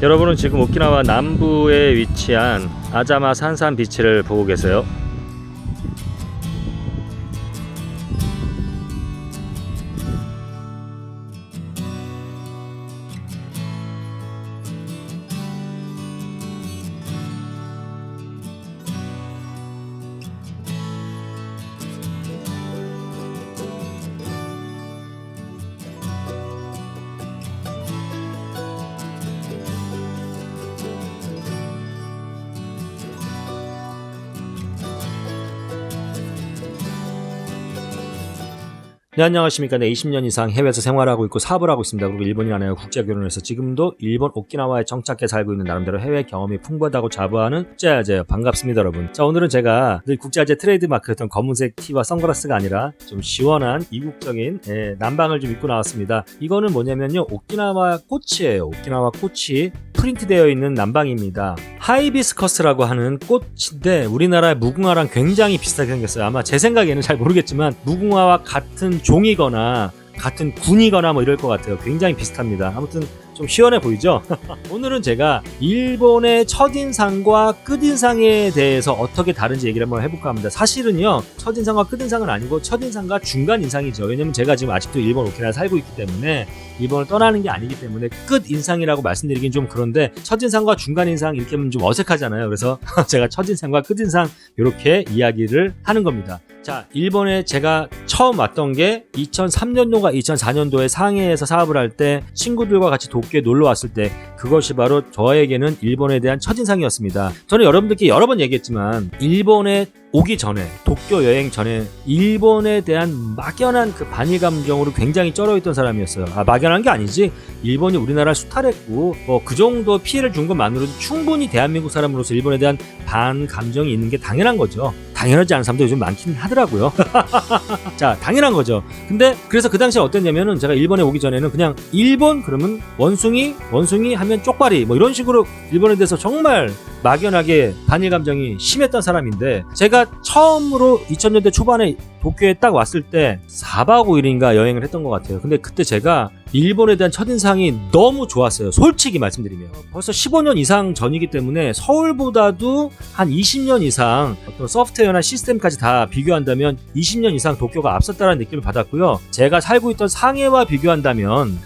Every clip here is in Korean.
여러분은 지금 오키나와 남부에 위치한 아자마 산산 비치를 보고 계세요. 네, 안녕하십니까. 네, 20년 이상 해외에서 생활하고 있고 사업을 하고 있습니다. 그리고 일본인 아내와 국제 결혼해서 지금도 일본 오키나와에 정착해 살고 있는 나름대로 해외 경험이 풍부하다고 자부하는 국제아재예요. 반갑습니다, 여러분. 자, 오늘은 제가 늘 국제아재 트레이드 마크였던 검은색 티와 선글라스가 아니라 좀 시원한 이국적인 남방을 좀 입고 나왔습니다. 이거는 뭐냐면요, 오키나와 꽃이에요. 오키나와 꽃이 프린트되어 있는 남방입니다. 하이비스커스라고 하는 꽃인데 우리나라의 무궁화랑 굉장히 비슷하게 생겼어요. 아마 제 생각에는 잘 모르겠지만 무궁화와 같은 종이거나 같은 군이거나 뭐 이럴 것 같아요. 굉장히 비슷합니다. 아무튼 좀 시원해 보이죠? 오늘은 제가 일본의 첫인상과 끝인상에 대해서 어떻게 다른지 얘기를 한번 해볼까 합니다. 사실은요, 첫인상과 끝인상은 아니고 첫인상과 중간인상이죠. 왜냐면 제가 지금 아직도 일본 오키나와에 살고 있기 때문에 일본을 떠나는 게 아니기 때문에 끝인상이라고 말씀드리긴 좀 그런데 첫인상과 중간인상 이렇게 하면 좀 어색하잖아요. 그래서 제가 첫인상과 끝인상 이렇게 이야기를 하는 겁니다. 자, 일본에 제가 처음 왔던 게 2003년도가 2004년도에 상해에서 사업을 할 때 친구들과 같이 도쿄에 놀러 왔을 때 그것이 바로 저에게는 일본에 대한 첫인상이었습니다. 저는 여러분들께 여러 번 얘기했지만 일본에 오기 전에 도쿄 여행 전에 일본에 대한 막연한 그 반일 감정으로 굉장히 쩔어있던 사람이었어요. 막연한 게 아니지 일본이 우리나라를 수탈했고 그 정도 피해를 준 것만으로도 충분히 대한민국 사람으로서 일본에 대한 반 감정이 있는 게 당연한 거죠. 당연하지 않은 사람도 요즘 많긴 하더라고요. 자, 당연한 거죠. 근데 그래서 그 당시에 어땠냐면은 제가 일본에 오기 전에는 그냥 일본 그러면 원숭이 하면 쪽발이 뭐 이런 식으로 일본에 대해서 정말 막연하게 반일 감정이 심했던 사람인데 제가 처음으로 2000년대 초반에 도쿄에 딱 왔을 때 4박 5일인가 여행을 했던 것 같아요. 근데 그때 제가 일본에 대한 첫인상이 너무 좋았어요. 솔직히 말씀드리면 벌써 15년 이상 전이기 때문에 서울보다도 한 20년 이상 어떤 소프트웨어나 시스템까지 다 비교한다면 20년 이상 도쿄가 앞섰다는 느낌을 받았고요. 제가 살고 있던 상해와 비교한다면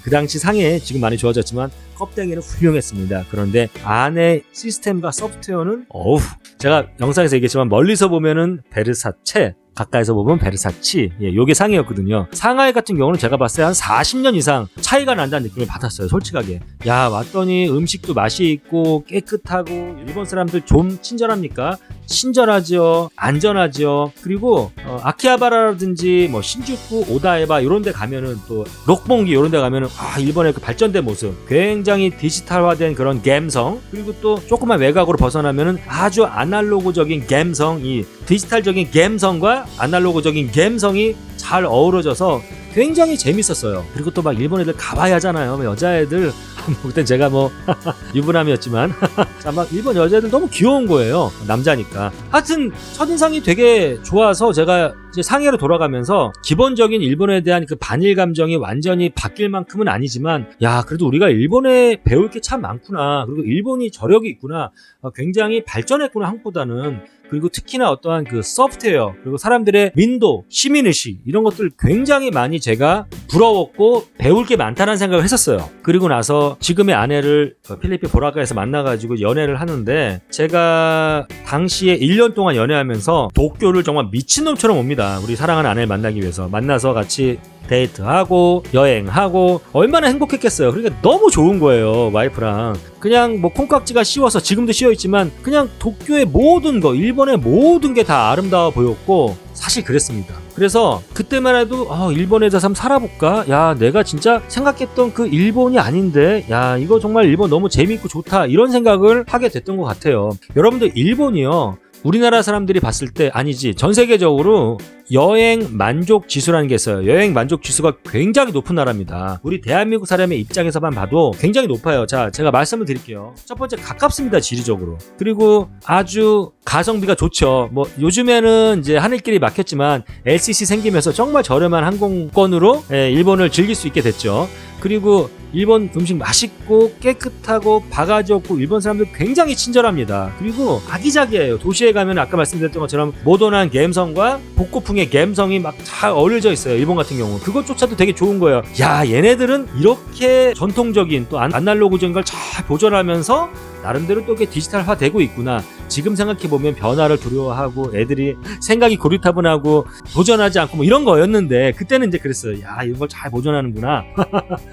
그 당시 상해 지금 많이 좋아졌지만 껍데기는 훌륭했습니다. 그런데 안에 시스템과 소프트웨어는 제가 영상에서 얘기했지만 멀리서 보면은 베르사체, 가까이서 보면 베르사치, 요게 상해였거든요. 상하이 같은 경우는 제가 봤을 때 한 40년 이상 차이가 난다는 느낌을 받았어요. 솔직하게. 야, 왔더니 음식도 맛이 있고 깨끗하고 일본 사람들 좀 친절합니까? 친절하죠. 안전하죠. 그리고 아키하바라라든지 뭐 신주쿠, 오다에바 이런 데 가면은 또 록봉기 이런 데 가면은 일본의 그 발전된 모습, 굉장히 디지털화된 그런 감성, 그리고 또 조그만 외곽으로 벗어나면은 아주 아날로그적인 감성, 이 디지털적인 감성과 아날로그적인 감성이 잘 어우러져서 굉장히 재밌었어요. 그리고 또 막 일본 애들 가와이 하잖아요. 여자애들 그땐 제가 뭐 유부남이었지만 자, 막 일본 여자애들 너무 귀여운 거예요. 남자니까. 하여튼 첫인상이 되게 좋아서 제가 이제 상해로 돌아가면서 기본적인 일본에 대한 그 반일 감정이 완전히 바뀔 만큼은 아니지만 야, 그래도 우리가 일본에 배울 게 참 많구나. 그리고 일본이 저력이 있구나. 굉장히 발전했구나 한국보다는. 그리고 특히나 어떠한 그 소프트웨어 그리고 사람들의 민도, 시민의식 이런 것들 굉장히 많이 제가 부러웠고 배울 게 많다는 생각을 했었어요. 그리고 나서 지금의 아내를 필리핀 보라카에서 만나가지고 연애를 하는데 제가 당시에 1년 동안 연애하면서 도쿄를 정말 미친놈처럼 옵니다. 우리 사랑하는 아내를 만나기 위해서 만나서 같이 데이트하고 여행하고 얼마나 행복했겠어요. 그러니까 너무 좋은 거예요. 와이프랑 그냥 뭐 콩깍지가 씌워서 지금도 씌워있지만 그냥 도쿄의 모든 거 일본의 모든 게 다 아름다워 보였고 사실 그랬습니다. 그래서 그때만 해도 일본에 가서 한번 살아볼까? 야, 내가 진짜 생각했던 그 일본이 아닌데 야, 이거 정말 일본 너무 재밌고 좋다 이런 생각을 하게 됐던 것 같아요. 여러분들 일본이요, 우리나라 사람들이 봤을 때 아니지 전 세계적으로 여행 만족 지수라는 게 있어요. 여행 만족 지수가 굉장히 높은 나라입니다. 우리 대한민국 사람의 입장에서만 봐도 굉장히 높아요. 자, 제가 말씀을 드릴게요. 첫 번째, 가깝습니다. 지리적으로. 그리고 아주 가성비가 좋죠. 뭐 요즘에는 이제 하늘길이 막혔지만 LCC 생기면서 정말 저렴한 항공권으로 일본을 즐길 수 있게 됐죠. 그리고 일본 음식 맛있고 깨끗하고 바가지 없고 일본 사람들 굉장히 친절합니다. 그리고 아기자기해요. 도시에 가면 아까 말씀드렸던 것처럼 모던한 감성과 복고풍의 감성이 막 잘 어우러져 있어요. 일본 같은 경우 그것조차도 되게 좋은 거예요. 야, 얘네들은 이렇게 전통적인 또 아날로그적인 걸 잘 보존하면서 나름대로 또 이렇게 디지털화 되고 있구나. 지금 생각해보면 변화를 두려워하고 애들이 생각이 고리타분하고 도전하지 않고 뭐 이런 거였는데 그때는 이제 그랬어요. 야, 이런 걸 잘 보존하는구나.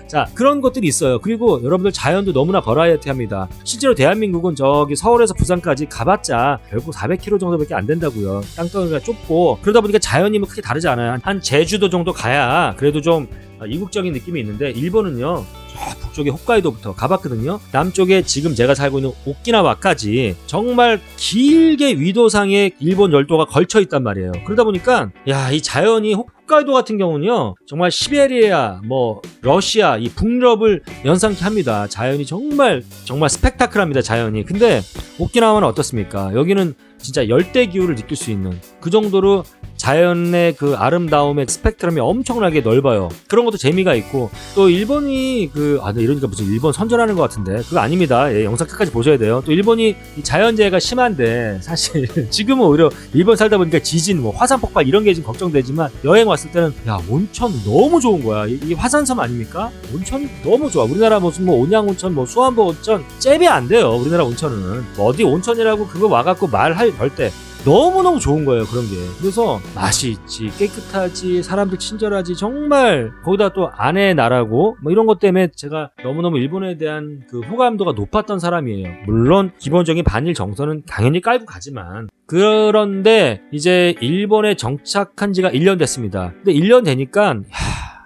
자, 그런 것들이 있어요. 그리고 여러분들 자연도 너무나 버라이어티합니다. 실제로 대한민국은 저기 서울에서 부산까지 가봤자 결국 400km 정도밖에 안 된다고요. 땅덩이가 좁고 그러다 보니까 자연이 뭐 크게 다르지 않아요. 한 제주도 정도 가야 그래도 좀 이국적인 느낌이 있는데 일본은요, 저 북쪽에 홋카이도부터 가봤거든요. 남쪽에 지금 제가 살고 있는 오키나와까지 정말 길게 위도상에 일본 열도가 걸쳐 있단 말이에요. 그러다 보니까 야, 이 자연이 홋카이도 같은 경우는요, 정말 시베리아, 뭐 러시아, 이 북유럽을 연상케 합니다. 자연이 정말 스펙타클합니다. 자연이. 근데 오키나와는 어떻습니까? 여기는 진짜 열대 기후를 느낄 수 있는 그 정도로 자연의 그 아름다움의 스펙트럼이 엄청나게 넓어요. 그런 것도 재미가 있고, 또 일본이 이러니까 무슨 일본 선전하는 것 같은데 그거 아닙니다. 예, 영상 끝까지 보셔야 돼요. 또 일본이 이 자연재해가 심한데 사실 지금은 오히려 일본 살다 보니까 지진, 뭐 화산 폭발 이런 게 좀 걱정되지만 여행 왔을 때는 야, 온천 너무 좋은 거야. 이게 화산섬 아닙니까? 온천 너무 좋아. 우리나라 무슨 뭐 온양 온천, 뭐 수안보 온천 잽이 안 돼요. 우리나라 온천은 뭐 어디 온천이라고 그거 와갖고 말할 때 너무너무 좋은 거예요. 그런 게. 그래서 맛이 있지, 깨끗하지, 사람들 친절하지, 정말 거기다 또 아내의 나라고 뭐 이런 것 때문에 제가 너무너무 일본에 대한 그 호감도가 높았던 사람이에요. 물론 기본적인 반일 정서는 당연히 깔고 가지만, 그런데 이제 일본에 정착한 지가 1년 됐습니다. 근데 1년 되니까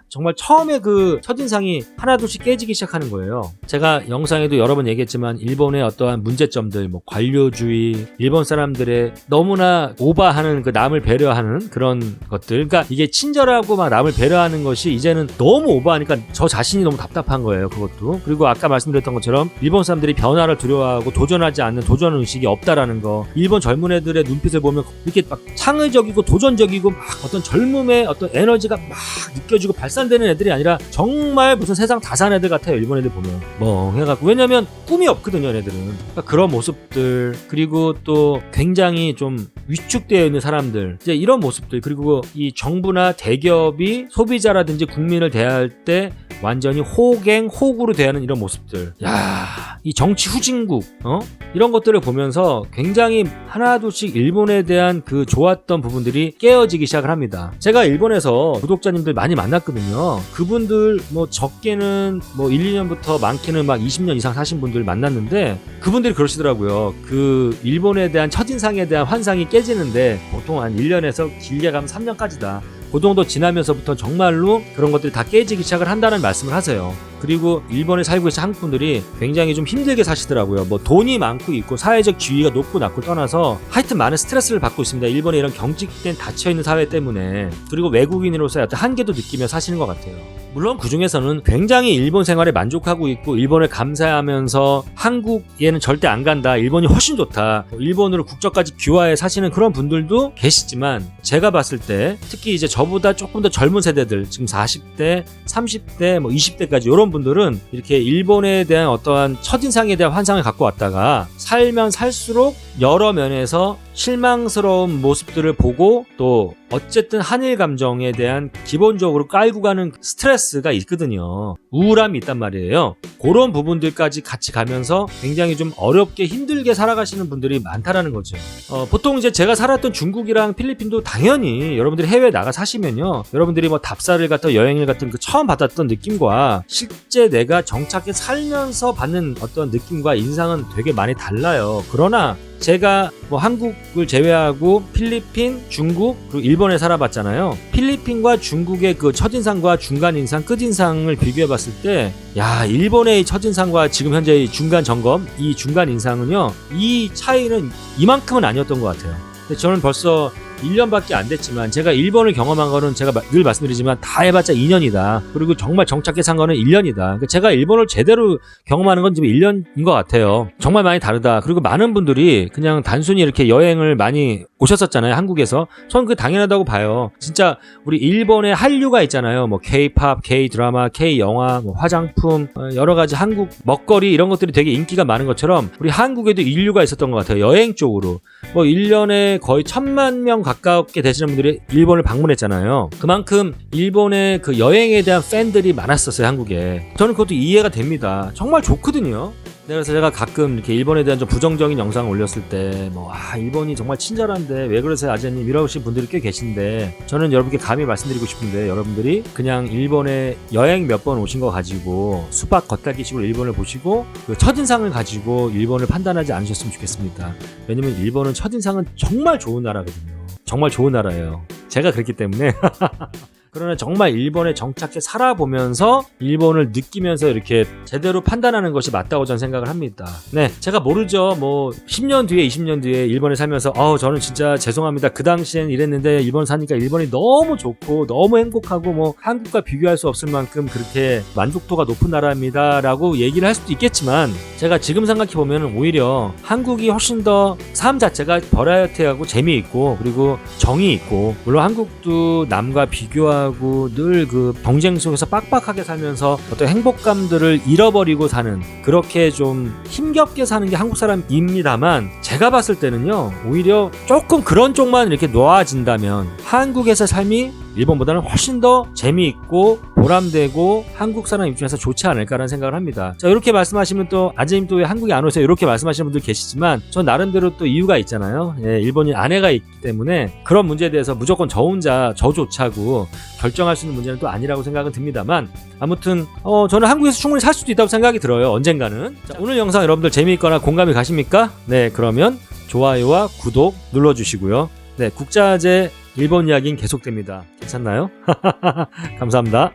정말 처음에 그 첫인상이 하나둘씩 깨지기 시작하는 거예요. 제가 영상에도 여러 번 얘기했지만 일본의 어떠한 문제점들, 뭐 관료주의, 일본 사람들의 너무나 오바하는 그 남을 배려하는 그런 것들, 그러니까 이게 친절하고 막 남을 배려하는 것이 이제는 너무 오바하니까 저 자신이 너무 답답한 거예요. 그것도. 그리고 아까 말씀드렸던 것처럼 일본 사람들이 변화를 두려워하고 도전하지 않는 도전 의식이 없다라는 거. 일본 젊은 애들의 눈빛을 보면 이렇게 막 창의적이고 도전적이고 막 어떤 젊음의 어떤 에너지가 막 느껴지고 발산되는 애들이 아니라 정말 무슨 세상 다 산 애들 같아요. 일본 애들 보면 멍해갖고. 왜냐면 꿈이 없거든요, 애들은. 그러니까 그런 모습들, 그리고 또 굉장히 좀 위축되어 있는 사람들, 이제 이런 모습들, 그리고 이 정부나 대기업이 소비자라든지 국민을 대할 때 완전히 호구로 대하는 이런 모습들. 야, 이 정치 후진국, 이런 것들을 보면서 굉장히 하나둘씩 일본에 대한 그 좋았던 부분들이 깨어지기 시작을 합니다. 제가 일본에서 구독자님들 많이 만났거든요. 그분들 뭐 적게는 뭐 1, 2년부터 많게는 막 20년 이상 사신 분들 만났는데, 그분들이 그러시더라고요. 그 일본에 대한 첫인상에 대한 환상이 깨지는데 보통 한 1년에서 길게 가면 3년까지다. 그 정도 지나면서부터 정말로 그런 것들이 다 깨지기 시작을 한다는 말씀을 하세요. 그리고 일본에 살고 계신 한국 분들이 굉장히 좀 힘들게 사시더라고요. 뭐 돈이 많고 있고 사회적 지위가 높고 낮고 떠나서 하여튼 많은 스트레스를 받고 있습니다. 일본의 이런 경직된 닫혀있는 사회 때문에. 그리고 외국인으로서의 어떤 한계도 느끼며 사시는 것 같아요. 물론 그 중에서는 굉장히 일본 생활에 만족하고 있고 일본을 감사하면서 한국에는 절대 안 간다, 일본이 훨씬 좋다, 일본으로 국적까지 귀화해 사시는 그런 분들도 계시지만, 제가 봤을 때 특히 이제 저보다 조금 더 젊은 세대들, 지금 40대, 30대, 뭐 20대까지 이런 분들은 이렇게 일본에 대한 어떠한 첫인상에 대한 환상을 갖고 왔다가 살면 살수록 여러 면에서 실망스러운 모습들을 보고, 또 어쨌든 한일 감정에 대한 기본적으로 깔고 가는 스트레스가 있거든요. 우울함이 있단 말이에요. 그런 부분들까지 같이 가면서 굉장히 좀 어렵게 힘들게 살아가시는 분들이 많다라는 거죠. 보통 이제 제가 살았던 중국이랑 필리핀도 당연히 여러분들이 해외에 나가 사시면요, 여러분들이 뭐 답사를 갔다 여행을 갔던 그 처음 받았던 느낌과 실제 내가 정착해 살면서 받는 어떤 느낌과 인상은 되게 많이 달라요. 그러나 제가 뭐 한국을 제외하고 필리핀, 중국, 그리고 일본에 살아봤잖아요. 필리핀과 중국의 그 첫인상과 중간인상, 끝인상을 비교해봤을 때, 야, 일본의 첫인상과 지금 현재의 중간 점검, 이 중간인상은요, 이 차이는 이만큼은 아니었던 것 같아요. 근데 저는 벌써 1년밖에 안 됐지만 제가 일본을 경험한 거는 제가 늘 말씀드리지만 다 해봤자 2년이다. 그리고 정말 정착해 산 거는 1년이다. 그러니까 제가 일본을 제대로 경험하는 건 지금 1년인 것 같아요. 정말 많이 다르다. 그리고 많은 분들이 그냥 단순히 이렇게 여행을 많이 오셨었잖아요. 한국에서. 저는 그게 당연하다고 봐요. 진짜 우리 일본의 한류가 있잖아요. 뭐 K-팝, K-드라마, K-영화, 뭐 화장품, 여러 가지 한국 먹거리 이런 것들이 되게 인기가 많은 것처럼 우리 한국에도 인류가 있었던 것 같아요. 여행 쪽으로. 뭐 1년에 거의 1000만 명 가깝게 되시는 분들이 일본을 방문했잖아요. 그만큼 일본의 그 여행에 대한 팬들이 많았었어요. 한국에. 저는 그것도 이해가 됩니다. 정말 좋거든요. 그래서 제가 가끔 이렇게 일본에 대한 좀 부정적인 영상을 올렸을 때 일본이 정말 친절한데 왜 그러세요 아재님 이러신 분들이 꽤 계신데 저는 여러분께 감히 말씀드리고 싶은데 여러분들이 그냥 일본에 여행 몇 번 오신 거 가지고 수박 겉핥기식으로 일본을 보시고 그 첫인상을 가지고 일본을 판단하지 않으셨으면 좋겠습니다. 왜냐면 일본은 첫인상은 정말 좋은 나라거든요. 정말 좋은 나라예요. 제가 그랬기 때문에 그러나 정말 일본에 정착해 살아보면서 일본을 느끼면서 이렇게 제대로 판단하는 것이 맞다고 저는 생각을 합니다. 네, 제가 모르죠. 뭐 10년 뒤에 20년 뒤에 일본에 살면서 저는 진짜 죄송합니다. 그 당시엔 이랬는데 일본 사니까 일본이 너무 좋고 너무 행복하고 뭐 한국과 비교할 수 없을 만큼 그렇게 만족도가 높은 나라입니다 라고 얘기를 할 수도 있겠지만 제가 지금 생각해보면 오히려 한국이 훨씬 더 삶 자체가 버라이어티하고 재미있고 그리고 정이 있고 물론 한국도 남과 비교하고 늘 그 경쟁 속에서 빡빡하게 살면서 어떤 행복감들을 잃어버리고 사는 그렇게 좀 힘겹게 사는 게 한국 사람입니다만 제가 봤을 때는요 오히려 조금 그런 쪽만 이렇게 놓아진다면 한국에서 삶이 일본보다는 훨씬 더 재미있고 보람되고 한국 사람 입장에서 좋지 않을까라는 생각을 합니다. 자 이렇게 말씀하시면 또 아재님 또 왜 한국에 안 오세요? 이렇게 말씀하시는 분들 계시지만 전 나름대로 또 이유가 있잖아요. 예, 일본인 아내가 있기 때문에 그런 문제에 대해서 무조건 저 혼자 저조차고 결정할 수 있는 문제는 또 아니라고 생각은 듭니다만 아무튼 저는 한국에서 충분히 살 수도 있다고 생각이 들어요. 언젠가는. 자, 오늘 영상 여러분들 재미있거나 공감이 가십니까? 네 그러면 좋아요와 구독 눌러주시고요. 네 국자재 일본 이야기는 계속됩니다. 괜찮나요? 감사합니다.